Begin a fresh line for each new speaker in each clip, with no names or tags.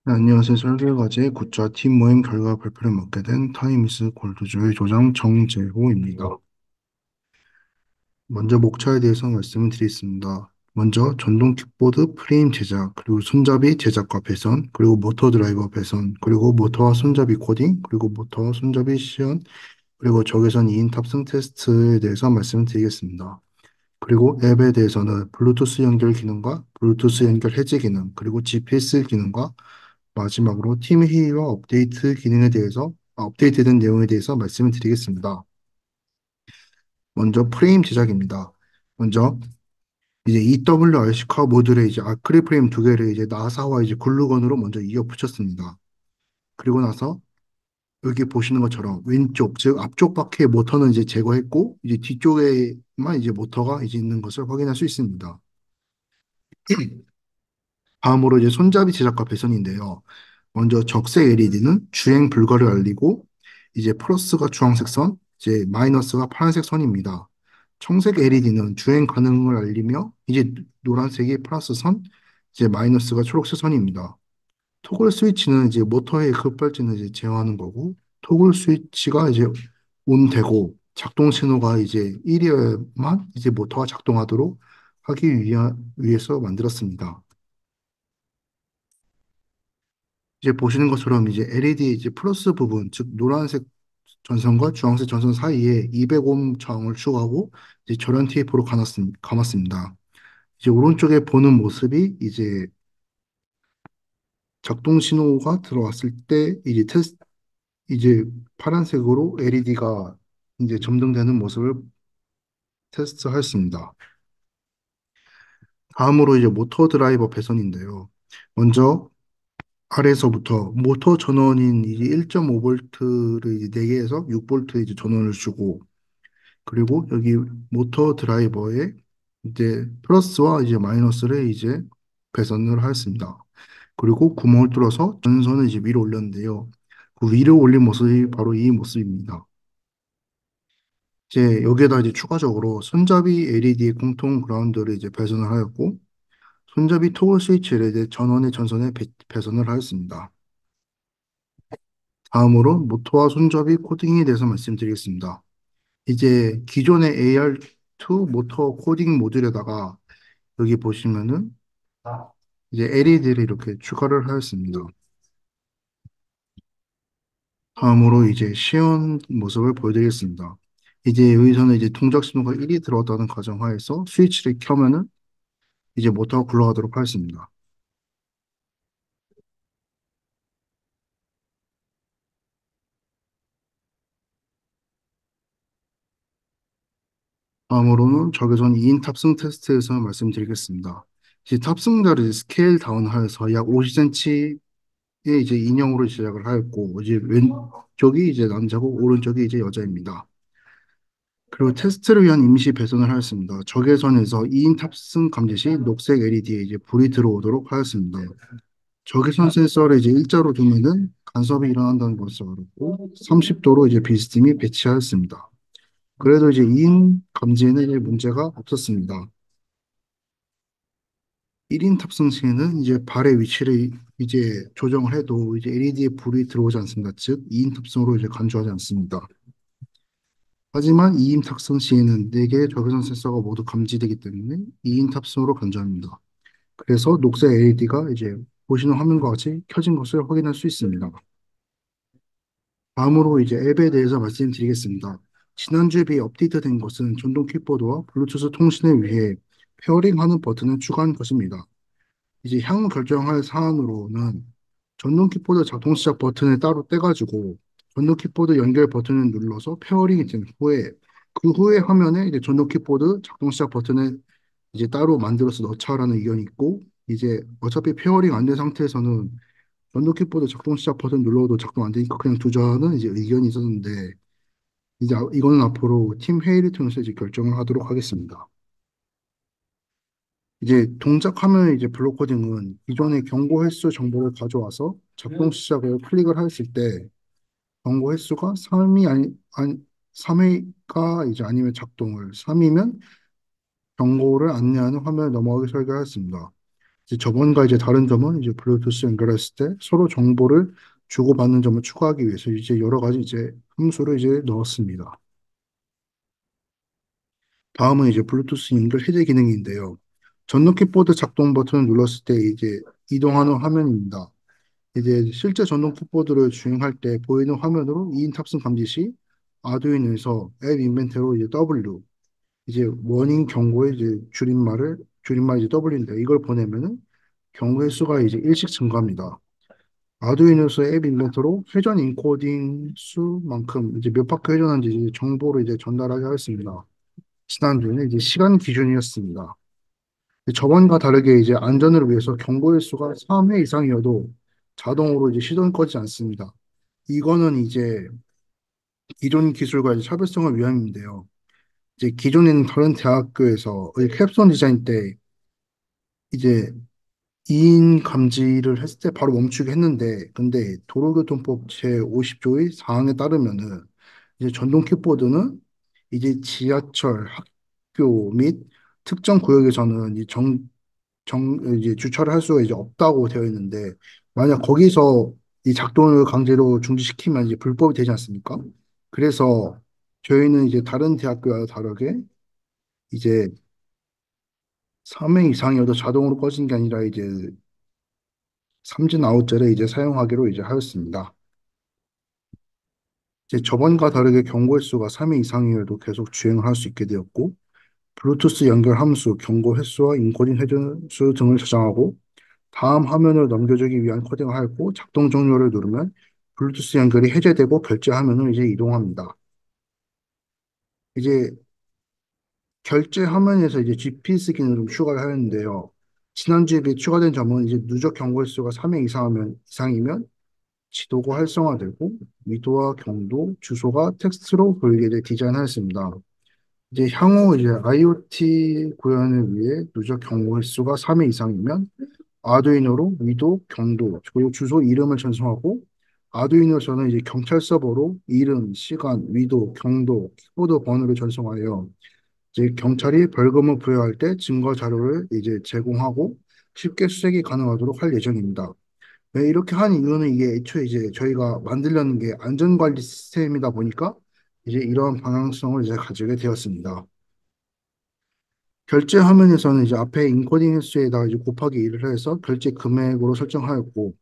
네, 안녕하세요. 설계과제 굿자 팀 모임 결과 발표를 맡게 된 타이미스 골드조의 조장 정재호입니다. 먼저 목차에 대해서 말씀을 드리겠습니다. 먼저 전동 킥보드 프레임 제작, 그리고 손잡이 제작과 배선, 그리고 모터 드라이버 배선, 그리고 모터와 손잡이 코딩, 그리고 모터와 손잡이 시연, 그리고 적외선 2인 탑승 테스트에 대해서 말씀을 드리겠습니다. 그리고 앱에 대해서는 블루투스 연결 기능과 블루투스 연결 해제 기능, 그리고 GPS 기능과 마지막으로 팀 회의와 업데이트 기능에 대해서, 업데이트된 내용에 대해서 말씀을 드리겠습니다. 먼저 프레임 제작입니다. 먼저 이제 EWRC 카 모듈에 이제 아크릴 프레임 두 개를 이제 나사와 이제 글루건으로 먼저 이어 붙였습니다. 그리고 나서 여기 보시는 것처럼 왼쪽, 즉 앞쪽 바퀴의 모터는 이제 제거했고 이제 뒤쪽에만 이제 모터가 이제 있는 것을 확인할 수 있습니다. 다음으로 이제 손잡이 제작과 배선인데요. 먼저 적색 LED는 주행 불가를 알리고 이제 플러스가 주황색 선, 이제 마이너스가 파란색 선입니다. 청색 LED는 주행 가능을 알리며 이제 노란색이 플러스 선, 이제 마이너스가 초록색 선입니다. 토글 스위치는 이제 모터의 급발진을 이제 제어하는 거고 토글 스위치가 이제 온되고 작동 신호가 이제 1이어야만 이제 모터가 작동하도록 위해서 만들었습니다. 이제 보시는 것처럼 이제 LED 이제 플러스 부분, 즉 노란색 전선과 주황색 전선 사이에 200옴 저항을 추가하고 이제 절연 테이프로 감았습니다. 이제 오른쪽에 보는 모습이 이제 작동 신호가 들어왔을 때 이제 파란색으로 LED가 이제 점등되는 모습을 테스트하였습니다. 다음으로 이제 모터 드라이버 배선인데요. 먼저 아래에서부터 모터 전원인 이제 1.5V를 이제 4개에서 6V 이제 전원을 주고 그리고 여기 모터 드라이버에 이제 플러스와 이제 마이너스를 이제 배선을 하였습니다. 그리고 구멍을 뚫어서 전선을 이제 위로 올렸는데요. 그 위로 올린 모습이 바로 이 모습입니다. 이제 여기에다 이제 추가적으로 손잡이 LED의 공통 그라운드를 이제 배선을 하였고 손잡이 토글 스위치를 이제 전원의 전선에 배선을 하였습니다. 다음으로 모터와 손잡이 코딩에 대해서 말씀드리겠습니다. 이제 기존의 AR2 모터 코딩 모듈에다가 여기 보시면은 이제 LED를 이렇게 추가를 하였습니다. 다음으로 이제 시연 모습을 보여드리겠습니다. 이제 여기서는 이제 동작 신호가 1이 들어왔다는 가정하에서 스위치를 켜면은 이제 모터가 굴러가도록 하였습니다. 다음으로는 적외선 2인 탑승 테스트에서 말씀드리겠습니다. 이제 탑승자를 스케일 다운하여서 약 50cm의 이제 인형으로 제작을 하였고 이제 왼쪽이 이제 남자고 오른쪽이 이제 여자입니다. 그리고 테스트를 위한 임시 배선을 하였습니다. 적외선에서 2인 탑승 감지 시 녹색 LED에 이제 불이 들어오도록 하였습니다. 적외선 센서를 이제 일자로 두면은 간섭이 일어난다는 것을 알았고 30도로 이제 비스듬히 배치하였습니다. 그래도 이제 2인 감지에는 이제 문제가 없었습니다. 1인 탑승 시에는 이제 발의 위치를 이제 조정을 해도 이제 LED에 불이 들어오지 않습니다. 즉 2인 탑승으로 이제 간주하지 않습니다. 하지만 2인 탑승 시에는 4개의 적외선 센서가 모두 감지되기 때문에 2인 탑승으로 간주합니다. 그래서 녹색 LED가 이제 보시는 화면과 같이 켜진 것을 확인할 수 있습니다. 다음으로 이제 앱에 대해서 말씀드리겠습니다. 지난주에 비해 업데이트된 것은 전동 킥보드와 블루투스 통신을 위해 페어링하는 버튼을 추가한 것입니다. 이제 향후 결정할 사안으로는 전동 킥보드 자동 시작 버튼을 따로 떼가지고 전동 킥보드 연결 버튼을 눌러서 페어링이 된 후에 그 후에 화면에 이제 전동 킥보드 작동 시작 버튼을 이제 따로 만들어서 넣자라는 의견이 있고 이제 어차피 페어링 안 된 상태에서는 전동 킥보드 작동 시작 버튼 눌러도 작동 안 되니까 그냥 두자는 이제 의견이 있었는데 이제 이거는 앞으로 팀 회의를 통해서 이제 결정을 하도록 하겠습니다. 이제 동작 화면의 이제 블록 코딩은 기존의 경고 횟수 정보를 가져와서 작동 시작을 클릭을 했을 때 경고 횟수가 3회가 이제 아니면 작동을 3이면 경고를 안내하는 화면을 넘어가게 설계하였습니다. 이제 저번과 이제 다른 점은 이제 블루투스 연결했을 때 서로 정보를 주고받는 점을 추가하기 위해서 이제 여러 가지 이제 함수를 이제 넣었습니다. 다음은 이제 블루투스 연결 해제 기능인데요. 전동 키보드 작동 버튼을 눌렀을 때 이제 이동하는 화면입니다. 이제 실제 전동 키보드를 주행할 때 보이는 화면으로 2인 탑승 감지 시 아두이노에서 앱 인벤토로 이제 W 이제 워닝 경고의 이제 줄임말 이제 W인데 이걸 보내면은 경고의 수가 이제 일씩 증가합니다. 아두이노에서 앱 인벤토로 회전 인코딩 수만큼 이제 몇 바퀴 회전한지 이제 정보를 이제 전달하게 하였습니다. 지난주에는 이제 시간 기준이었습니다. 저번과 다르게 이제 안전을 위해서 경고 횟수가 3회 이상이어도 자동으로 이제 시동이 꺼지지 않습니다. 이거는 이제 기존 기술과 이제 차별성을 위함인데요. 이제 기존에는 다른 대학교에서 이 캡스톤 디자인 때 이제 2인 감지를 했을 때 바로 멈추게 했는데, 근데 도로교통법 제50조의 사항에 따르면은 이제 전동 킥보드는 이제 지하철, 학교 및 특정 구역에서는 이제 주차를 할 수가 이제 없다고 되어 있는데, 만약 거기서 이 작동을 강제로 중지시키면 이제 불법이 되지 않습니까? 그래서 저희는 이제 다른 대학교와 다르게 이제 3회 이상이어도 자동으로 꺼진 게 아니라 이제 삼진 아웃제를 이제 사용하기로 이제 하였습니다. 이제 저번과 다르게 경고 횟수가 3회 이상이어도 계속 주행을 할 수 있게 되었고, 블루투스 연결 함수, 경고 횟수와 인코딩 회전수 등을 저장하고, 다음 화면을 넘겨주기 위한 코딩을 하였고, 작동 종료를 누르면 블루투스 연결이 해제되고 결제 화면을 이제 이동합니다. 이제 결제 화면에서 이제 GPS 기능을 좀 추가를 하였는데요. 지난주에 비해 추가된 점은 이제 누적 경고 횟수가 3회 이상이면 지도가 활성화되고 위도와 경도, 주소가 텍스트로 보이게 디자인하였습니다. 이제 향후 이제 IoT 구현을 위해 누적 경고 횟수가 3회 이상이면 아두이노로 위도, 경도, 그리고 주소 이름을 전송하고 아두이노에서는 이제 경찰 서버로 이름, 시간, 위도, 경도, 키보드 번호를 전송하여 이제 경찰이 벌금을 부여할 때 증거 자료를 이제 제공하고 쉽게 수색이 가능하도록 할 예정입니다. 네, 이렇게 한 이유는 이게 애초에 이제 저희가 만들려는 게 안전관리 시스템이다 보니까 이제 이런 방향성을 이제 가지게 되었습니다. 결제 화면에서는 이제 앞에 인코딩 횟수에다가 이제 곱하기 1을 해서 결제 금액으로 설정하였고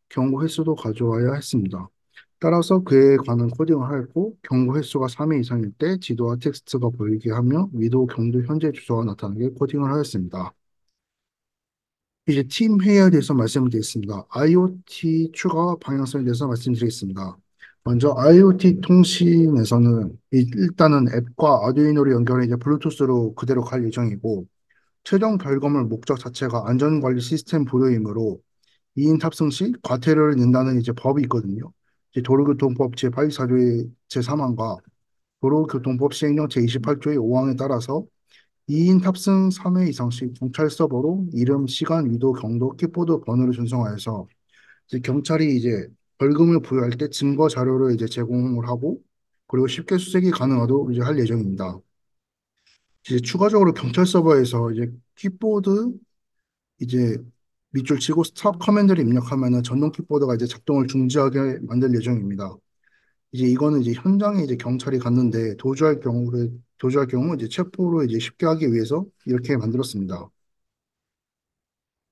경고 횟수도 가져와야 했습니다. 따라서 그에 관한 코딩을 하였고 경고 횟수가 3회 이상일 때 지도와 텍스트가 보이게 하며 위도, 경도, 현재 주소가 나타나게 코딩을 하였습니다. 이제 팀 회의에 대해서 말씀을 드리겠습니다. IoT 추가 방향성에 대해서 말씀드리겠습니다. 먼저 IoT 통신에서는 일단은 앱과 아두이노를 연결해 이제 블루투스로 그대로 갈 예정이고 최종 결과물 목적 자체가 안전관리 시스템 보료이므로 2인 탑승 시 과태료를 낸다는 이제 법이 있거든요. 이제 도로교통법 제84조의 제3항과 도로교통법 시행령 제28조의 5항에 따라서 2인 탑승 3회 이상 시 경찰 서버로 이름, 시간, 위도, 경도, 킥보드 번호를 전송하여서 이제 경찰이 이제 벌금을 부여할 때 증거 자료를 이제 제공을 하고 그리고 쉽게 수색이 가능하도록 이제 할 예정입니다. 이제 추가적으로 경찰 서버에서 이제 킥보드 이제 밑줄 치고 스탑 커맨드를 입력하면은 전동 킥보드가 이제 작동을 중지하게 만들 예정입니다. 이제 이거는 이제 현장에 이제 경찰이 갔는데 도주할 경우 이제 체포를 이제 쉽게 하기 위해서 이렇게 만들었습니다.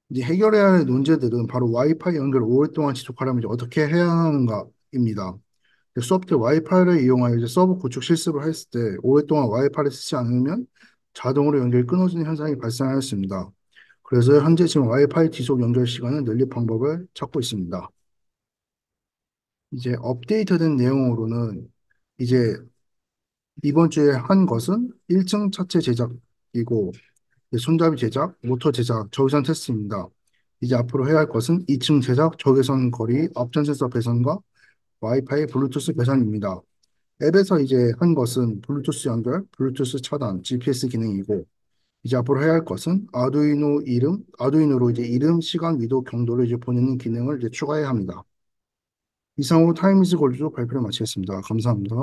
이제 해결해야 할 문제들은 바로 와이파이 연결을 오랫동안 지속하려면 이제 어떻게 해야 하는가입니다. 소프트웨어 와이파이를 이용하여 이제 서버 구축 실습을 했을 때 오랫동안 와이파이를 쓰지 않으면 자동으로 연결이 끊어지는 현상이 발생하였습니다. 그래서 현재 지금 와이파이 지속 연결 시간을 늘릴 방법을 찾고 있습니다. 이제 업데이트된 내용으로는 이제 이번 주에 한 것은 1층 차체 제작이고 손잡이 제작, 모터 제작, 적외선 테스트입니다. 이제 앞으로 해야 할 것은 2층 제작, 적외선 거리, 앞전 센서 배선과 와이파이 블루투스 배선입니다. 앱에서 이제 한 것은 블루투스 연결, 블루투스 차단, GPS 기능이고 이제 앞으로 해야 할 것은 아두이노로 이제 이름, 시간, 위도, 경도를 이제 보내는 기능을 이제 추가해야 합니다. 이상으로 타임이즈 골드 발표를 마치겠습니다. 감사합니다.